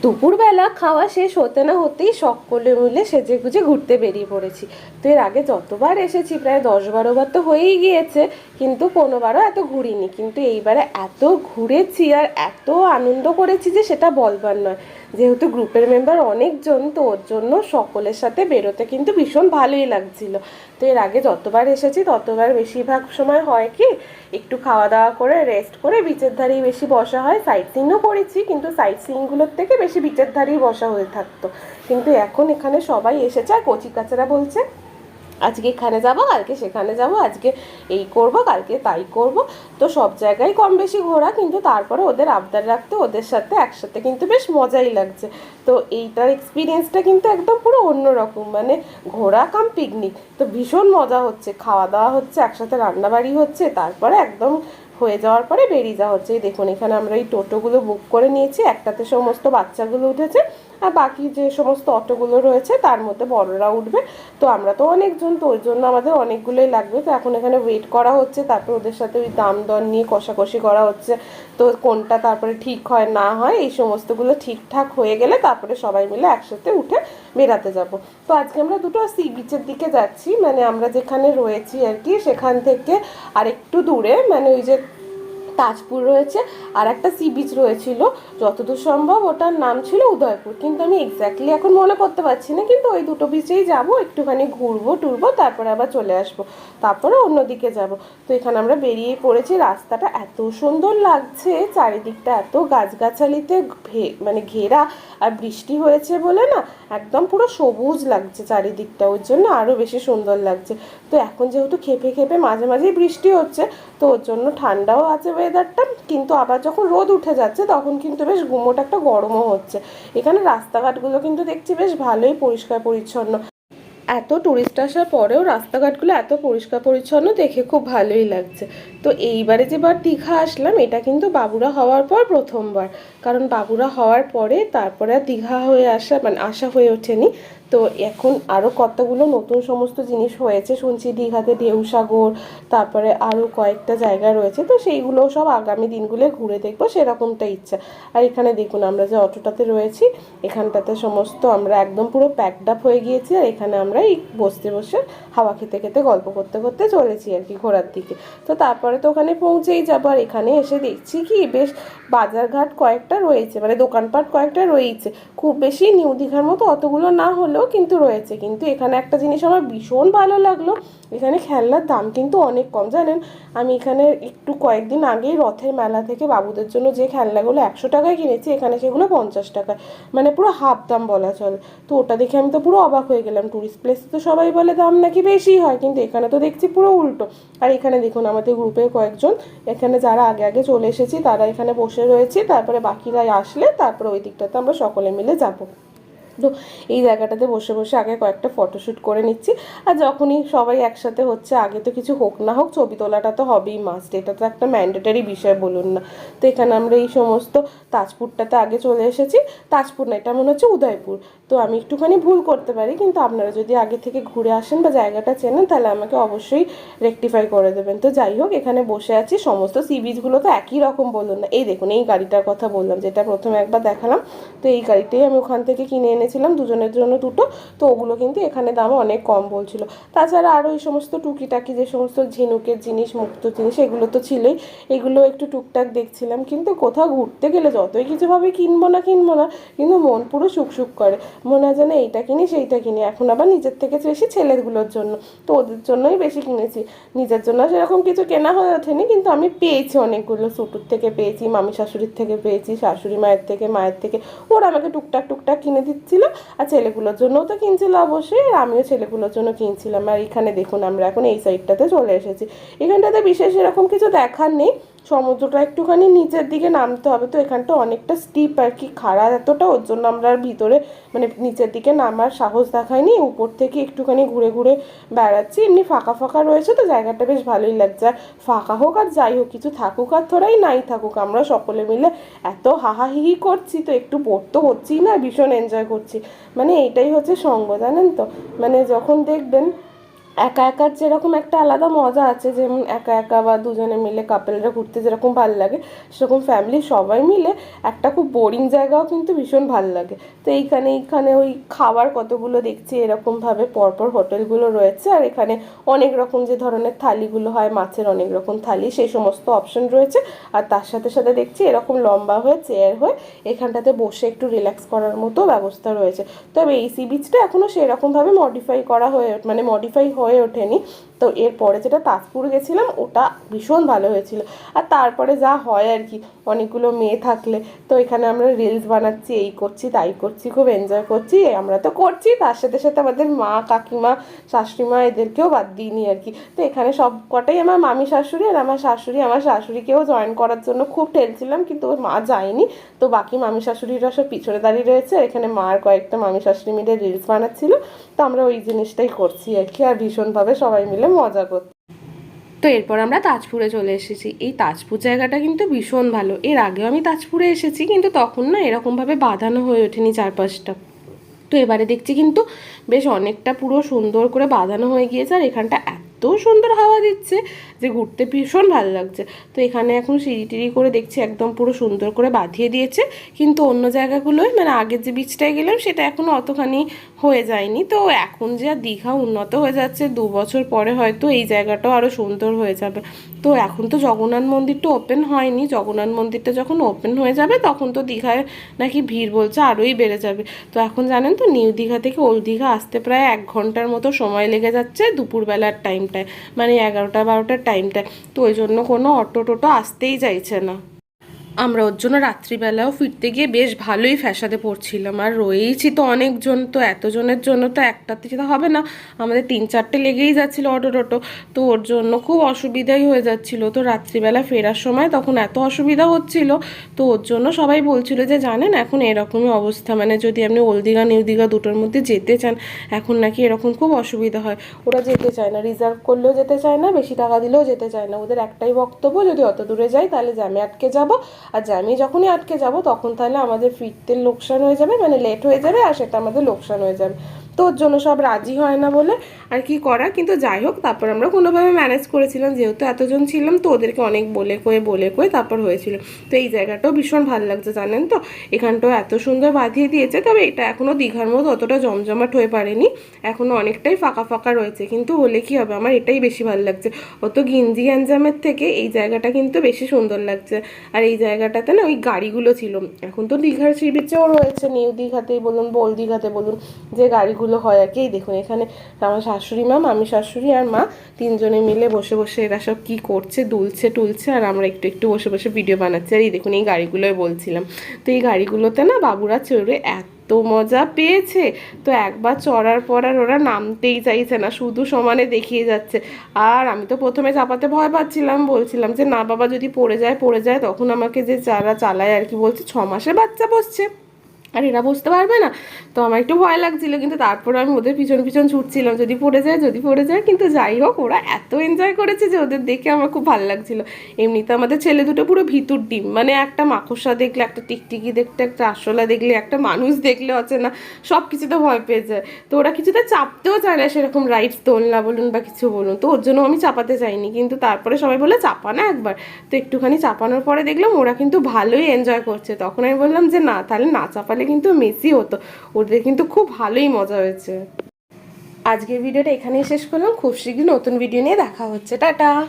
দুপুরবেলা খাওয়া শেষ হতে না হতেই সকলে মিলে সেজেগুজে ঘুরতে বেরিয়ে পড়েছি। তো এর আগে যতবার এসেছি প্রায় 10-12 বার তো হয়েই গিয়েছে, কিন্তু কোনোবারও এত ঘুরিনি। কিন্তু এইবারে এত ঘুরেছি আর এত আনন্দ করেছি যে সেটা বলবার নয়। যেহেতু গ্রুপের মেম্বার অনেকজন, তো ওর জন্য সকলের সাথে বেরোতে কিন্তু ভীষণ ভালোই লাগছিল। তো এর আগে যতবার এসেছি ততবার বেশিরভাগ সময় হয় কি, একটু খাওয়া দাওয়া করে রেস্ট করে বিচের ধারেই বেশি বসা হয়। সাইট সিইংও করেছি, কিন্তু সাইট সিইংগুলোর থেকে বেশি বিচের ধারেই বসা হয়ে থাকতো। কিন্তু এখন এখানে সবাই এসেছে আর কচি কাচারা বলছে আজকে এখানে যাব, কালকে সেখানে যাব, আজকে এই করব, কালকে তাই করব। তো সব জায়গায় কম বেশি ঘোরা, কিন্তু তারপরে ওদের আবদার রাখতে ওদের সাথে একসাথে কিন্তু বেশ মজাই লাগছে। তো এইটার এক্সপিরিয়েন্সটা কিন্তু একদম পুরো অন্যরকম, মানে ঘোরা কাম পিকনিক। তো ভীষণ মজা হচ্ছে, খাওয়া দাওয়া হচ্ছে, একসাথে রান্নাবাড়ি হচ্ছে, তারপরে একদম হয়ে যাওয়ার পরে বেরিয়ে যাওয়া হচ্ছে। এই দেখুন এখানে আমরা এই টোটোগুলো বুক করে নিয়েছি, একটাতে সমস্ত বাচ্চাগুলো উঠেছে আর বাকি যে সমস্ত অটোগুলো রয়েছে তার মধ্যে বড়রা উঠবে। তো আমরা তো অনেকজন, তো ওই জন্য আমাদের অনেকগুলোই লাগবে। তো এখন এখানে ওয়েট করা হচ্ছে, তারপর ওদের সাথে ওই দাম দর নিয়ে কষাকষি করা হচ্ছে। তো কোনটা তারপরে ঠিক হয় না হয় এই সমস্তগুলো ঠিকঠাক হয়ে গেলে তারপরে সবাই মিলে একসাথে উঠে বেরাতে যাব। তো আজকে আমরা দুটো সি বিচের দিকে যাচ্ছি, মানে আমরা যেখানে রয়েছি আর কি সেখান থেকে আরেকটু দূরে, মানে ওই যে তাজপুর রয়েছে আর একটা সি বিচ রয়েছিল, যতদূর সম্ভব ওটার নাম ছিল উদয়পুর, কিন্তু আমি এক্স্যাক্টলি এখন মনে করতে পারছি না। কিন্তু ওই দুটো বিচেই যাব, একটুখানি ঘুরবো টুরবো, তারপরে আবার চলে আসবো, তারপরে অন্যদিকে যাব। তো এখানে আমরা বেরিয়ে পড়েছি। রাস্তাটা এত সুন্দর লাগছে, চারিদিকটা এত গাছগাছালিতে মানে ঘেরা, আর বৃষ্টি হয়েছে বলে না একদম পুরো সবুজ লাগছে চারিদিকটা, ওর জন্য আরও বেশি সুন্দর লাগছে। তো এখন যেহেতু খেপে খেপে মাঝে মাঝেই বৃষ্টি হচ্ছে, তো ওর জন্য ঠান্ডাও আছে ওয়েদারটা, কিন্তু আবার যখন রোদ উঠে যাচ্ছে তখন কিন্তু বেশ গুমোট একটা গরমও হচ্ছে। এখানে রাস্তাঘাটগুলো কিন্তু দেখছি বেশ ভালোই পরিষ্কার পরিচ্ছন্ন। এত টুরিস্ট আসার পরেও রাস্তাঘাটগুলো এত পরিষ্কার পরিচ্ছন্ন দেখে খুব ভালোই লাগছে। তো এইবারে যেবার দীঘা আসলাম এটা কিন্তু বাবুরা হওয়ার পর প্রথমবার, কারণ বাবুরা হওয়ার পরে তারপরে আর দীঘা হয়ে আসা মানে আসা হয়ে ওঠেনি। তো এখন আরও কতগুলো নতুন সমস্ত জিনিস হয়েছে শুনছি, দীঘাতে ঢেউসাগর, তারপরে আরও কয়েকটা জায়গা রয়েছে, তো সেইগুলো সব আগামী দিনগুলো ঘুরে দেখবো সেরকমটা ইচ্ছা। আর এখানে দেখুন আমরা যে অটোটাতে রয়েছি এখানটাতে সমস্ত আমরা একদম পুরো প্যাকড আপ হয়ে গিয়েছি, আর এখানে আমরা এই বসতে বসে হাওয়া খেতে খেতে গল্প করতে করতে চলেছি আর কি ঘোরার দিকে। তো তারপরে তো ওখানে পৌঁছেই যাবো, আর এখানে এসে দেখছি কি বেশ বাজারঘাট কয়েকটা রয়েছে, মানে দোকানপাট কয়েকটা রয়েছে, খুব বেশি নিউ দীঘার মতো অতগুলো না হলেও কিন্তু রয়েছে। কিন্তু এখানে একটা জিনিস আমার ভীষণ ভালো লাগলো, এখানে খেলনার দাম কিন্তু অনেক কম জানেন। আমি এখানে একটু কয়েকদিন আগেই রথের মেলা থেকে বাবুদের জন্য যে খেলনাগুলো 100 টাকায় কিনেছি, এখানে সেগুলো 50 টাকায়, মানে পুরো হাফ দাম বলা চলে। তো ওটা দেখে আমি তো পুরো অবাক হয়ে গেলাম। টুরিস্ট প্লেসে তো সবাই বলে দাম নাকি বেশি হয়, কিন্তু এখানে তো দেখছি পুরো উল্টো। আর এখানে দেখুন আমাদের গ্রুপের কয়েকজন, এখানে যারা আগে আগে চলে এসেছি তারা এখানে বসে রয়েছে, তারপরে বাকিরা আসলে তারপরে ওই দিকটাতে আমরা সকলে মিলে যাবো। তো এই জায়গাটাতে বসে বসে আগে কয়েকটা ফটোশ্যুট করে নিচ্ছি। আর যখনই সবাই একসাথে হচ্ছে, আগে তো কিছু হোক না হোক ছবি তোলাটা তো হবেই মাস্ট, এটা তো একটা ম্যান্ডেটারি বিষয় বলুন না। তো এখানে আমরা এই সমস্ত তাজপুরটাতে আগে চলে এসেছি, তাজপুর না এটা মনে হচ্ছে উদয়পুর। তো আমি একটুখানি ভুল করতে পারি, কিন্তু আপনারা যদি আগে থেকে ঘুরে আসেন বা জায়গাটা চেনেন তাহলে আমাকে অবশ্যই রেকটিফাই করে দেবেন। তো যাই হোক এখানে বসে আছি, সমস্ত সি বিচগুলো তো একই রকম বলুন না। এই দেখুন এই গাড়িটার কথা বললাম যেটা প্রথমে একবার দেখালাম, তো এই গাড়িটাই আমি ওখান থেকে কিনে এনেছিলাম দুজনের জন্য দুটো। তো ওগুলো কিন্তু এখানে দাম অনেক কম বলছিল। তাছাড়া আরও এই সমস্ত টুকিটাকি যে সমস্ত ঝিনুকের জিনিস, মুক্ত জিনিস, এগুলো তো ছিলই, এগুলো একটু টুকটাক দেখছিলাম। কিন্তু কোথাও ঘুরতে গেলে যতই কিছুভাবে কিনবো না কিন্তু মন পুরো সুখ করে, মনে হয় যেন এইটা কিনি সেইটা কিনি। এখন আবার নিজের থেকে বেশি ছেলেগুলোর জন্য, তো ওদের জন্যই বেশি কিনেছি, নিজের জন্য সেরকম কিছু কেনা হয়ে ওঠেনি। কিন্তু আমি পেয়েছি অনেকগুলো, ছোটোর থেকে পেয়েছি, মামি শাশুড়ির থেকে পেয়েছি, শাশুড়ি মায়ের থেকে, মায়ের থেকে, ওরা আমাকে টুকটাক টুকটাক কিনে দিচ্ছিল। আর ছেলেগুলোর জন্যও তো কিনছিল অবশ্যই, আর আমিও ছেলেগুলোর জন্য কিনছিলাম। আর এখানে দেখুন আমরা এখন এই সাইডটাতে চলে এসেছি, এখানটাতে বিশেষ এরকম কিছু দেখার নেই, সমুদ্রটা একটুখানি নিচের দিকে নামতে হবে। তো এখানটা অনেকটা স্টিপ আর কি, খাড়া এতটা, ওর জন্য আমরা আর ভিতরে মানে নিচের দিকে নামার সাহস দেখায়নি, উপর থেকে একটুখানি ঘুরে ঘুরে বেড়াচ্ছি। এমনি ফাঁকা ফাঁকা রয়েছে তো জায়গাটা বেশ ভালোই লাগছে। আর ফাঁকা হোক আর যাই হোক, কিছু থাকুক আর থোড়াই নাই থাকুক, আমরা সকলে মিলে এত হাহাহিহি করছি, তো একটু বোর তো হচ্ছিই না, ভীষণ এনজয় করছি। মানে এইটাই হচ্ছে সঙ্গ, জানেন তো, মানে যখন দেখবেন একা একার যেরকম একটা আলাদা মজা আছে, যেমন একা একা বা দুজনে মিলে কাপেলরা ঘুরতে যেরকম ভালো লাগে, সেরকম ফ্যামিলি সবাই মিলে একটা খুব বোরিং জায়গাও কিন্তু ভীষণ ভালো লাগে। তো এইখানে ওই খাবার কতগুলো দেখছি এরকমভাবে পরপর হোটেলগুলো রয়েছে, আর এখানে অনেক রকম যে ধরনের থালিগুলো হয়, মাছের অনেক রকম থালি, সেই সমস্ত অপশন রয়েছে। আর তার সাথে সাথে দেখছি এরকম লম্বা হয়ে চেয়ার হয়ে এখানটাতে বসে একটু রিল্যাক্স করার মতো ব্যবস্থা রয়েছে। তবে এই সি বিচটা এখনও সেরকমভাবে মডিফাই হয়ে ওঠেনি। তো এরপরে যেটা তাজপুর গেছিলাম ওটা ভীষণ ভালো হয়েছিল। আর তারপরে যা হয় আর কি, অনেকগুলো মেয়ে থাকলে তো এখানে আমরা রিলস বানাচ্ছি, এই করছি তাই করছি, খুব এনজয় করছি। আমরা তো করছি, তার সাথে সাথে আমাদের মা, কাকিমা, শাশুড়িমা এদেরকেও বাদ দিইনি আর কি। তো এখানে সব কটাই আমার মামি শাশুড়ি, আর আমার শাশুড়িকেও জয়েন করার জন্য খুব ঠেলছিলাম, কিন্তু ওর মা যায়নি। তো বাকি মামি শাশুড়িরা সব পিছনে দাঁড়িয়ে রয়েছে, এখানে মার কয়েকটা মামি শাশুড়ি মিলে রিলস বানাচ্ছিল। তো আমরা ওই জিনিসটাই করছি আর কি, আর ভীষণভাবে সবাই মিলে মজা করছি। তো এরপর আমরা তাজপুরে চলে এসেছি। এই তাজপুর জায়গাটা কিন্তু ভীষণ ভালো। এর আগেও আমি তাজপুরে এসেছি, কিন্তু তখন না এরকমভাবে বাঁধানো হয়ে ওঠেনি চারপাশটা। তো এবারে দেখছি কিন্তু বেশ অনেকটা পুরো সুন্দর করে বাঁধানো হয়ে গিয়েছে, আর এখানটা এত সুন্দর হাওয়া দিচ্ছে যে ঘুরতে ভীষণ ভালো লাগছে। তো এখানে এখন সিঁড়ি টিড়ি করে দেখছি একদম পুরো সুন্দর করে বাঁধিয়ে দিয়েছে, কিন্তু অন্য জায়গাগুলোয় মানে আগের যে বিচটায় গেলাম সেটা এখনও অতখানি হয়ে যায়নি। তো এখন যে আর দীঘা উন্নত হয়ে যাচ্ছে, 2 বছর পরে হয়তো এই জায়গাটাও আরও সুন্দর হয়ে যাবে। তো এখন তো জগন্নাথ মন্দিরটা ওপেন হয়নি, জগন্নাথ মন্দিরটা যখন ওপেন হয়ে যাবে তখন তো দীঘায় নাকি ভিড় বলছে আরোই বেড়ে যাবে। তো এখন জানেন তো, নিউ দীঘা থেকে ওল্ড দীঘা আসতে প্রায় 1 ঘন্টার মতো সময় লেগে যাচ্ছে দুপুরবেলার টাইমটায়, মানে 11টা 12টার টাইমটায়। তো ওই জন্য কোনো অটো টোটো আসতেই চাইছে না। আমরা ওর জন্য রাত্রিবেলাও ফিরতে গিয়ে বেশ ভালোই ফ্যাসাদে পড়ছিলাম, আর রয়েইছি তো অনেকজন, তো এতজনের জন্য তো একটাতে তো হবে না, আমাদের 3-4টে লেগেই যাচ্ছিলো অটো টোটো। তো ওর জন্য খুব অসুবিধাই হয়ে যাচ্ছিলো। তো রাত্রিবেলা ফেরার সময় তখন এত অসুবিধা হচ্ছিল, তো ওর জন্য সবাই বলছিল যে জানেন এখন এরকমই অবস্থা, মানে যদি আপনি ওল্ড দীঘা নিউ দীঘা দুটোর মধ্যে যেতে চান এখন নাকি এরকম খুব অসুবিধা হয়। ওরা যেতে চায় না, রিজার্ভ করলেও যেতে চায় না, বেশি টাকা দিলেও যেতে চায় না। ওদের একটাই বক্তব্য, যদি অত দূরে যাই তাহলে জ্যামে আটকে যাব, আর জ্যামে যখনই আটকে যাব তখন তাহলে আমাদের ফিরতে লোকসান হয়ে যাবে, মানে লেট হয়ে যাবে, আর সেটা আমাদের লোকসান হয়ে যাবে। তো ওর জন্য সব রাজি হয় না বলে আর কি করা, কিন্তু যাই হোক তারপর আমরা কোনোভাবে ম্যানেজ করেছিলাম, যেহেতু এতজন ছিলাম তো ওদেরকে অনেক বলে কয়ে তারপর হয়েছিল। তো এই জায়গাটাও ভীষণ ভালো লাগছে জানেন তো, এখানটাও এত সুন্দর বাঁধিয়ে দিয়েছে। তবে এটা এখনও দীঘার মতো অতটা জমজমাট হয়ে পারেনি, এখনও অনেকটাই ফাঁকা ফাঁকা রয়েছে, কিন্তু হলে কি হবে, আমার এটাই বেশি ভালো লাগছে। অত গিঞ্জি গ্যাঞ্জামের থেকে এই জায়গাটা কিন্তু বেশি সুন্দর লাগছে। আর এই জায়গাটাতে না ওই গাড়িগুলো ছিল, এখন তো দীঘার সি বিচেও রয়েছে, নিউ দীঘাতেই বলুন বোল দীঘাতে বলুন, যে গাড়িগুলো হয় আর কি। এই দেখুন এখানে আমার শাশুড়ি মা, মামি শাশুড়ি আর মা তিনজনে মিলে বসে বসে এরা সব কি করছে, দুলছে টুলছে, আর আমরা একটু একটু বসে বসে ভিডিও বানাচ্ছি। আর এই দেখুন এই গাড়িগুলোই বলছিলাম, তো এই গাড়িগুলোতে না বাবুরা চড়ে এত মজা পেয়েছে। তো একবার চড়ার পর আর ওরা নামতেই চাইছে না, শুধু সমানে দেখিয়ে যাচ্ছে। আর আমি তো প্রথমে চাপাতে ভয় পাচ্ছিলাম, বলছিলাম যে না বাবা যদি পড়ে যায়, তখন আমাকে যে যারা চালায় আর কি বলছে 6 মাসের বাচ্চা বসছে আর এরা বসতে পারবে না। তো আমার একটু ভয় লাগছিল, কিন্তু তারপর আমি ওদের পিছন পিছন ছুটছিলাম যদি পড়ে যায়। কিন্তু যাই হোক ওরা এত এনজয় করেছে যে ওদের দেখে আমার খুব ভালো লাগছিল। এমনিতে আমাদের ছেলে দুটো পুরো ভিতর ডিম, মানে একটা মাকড়সা দেখলে, একটা টিকটিকি দেখলে, একটা আরশোলা দেখলে, একটা মানুষ দেখলে অচেনা, সব কিছুতে ভয় পেয়ে যায়। তো ওরা কিছুতে চাপতেও চায় না, সেরকম রাইডস দোলনা বলুন বা কিছু বলুন। তো ওর জন্য আমি চাপাতে চাইনি, কিন্তু তারপরে সবাই বলে চাপা না একবার। তো একটুখানি চাপানোর পরে দেখলাম ওরা কিন্তু ভালোই এনজয় করছে, তখন আমি বললাম যে না তাহলে না চাপালে কিন্তু মেসি হতো। ওদের কিন্তু খুব ভালোই মজা হয়েছে। আজকের ভিডিওটা এখানেই শেষ করলাম, খুব শীঘ্রই নতুন ভিডিও নিয়ে দেখা হচ্ছে, টাটা।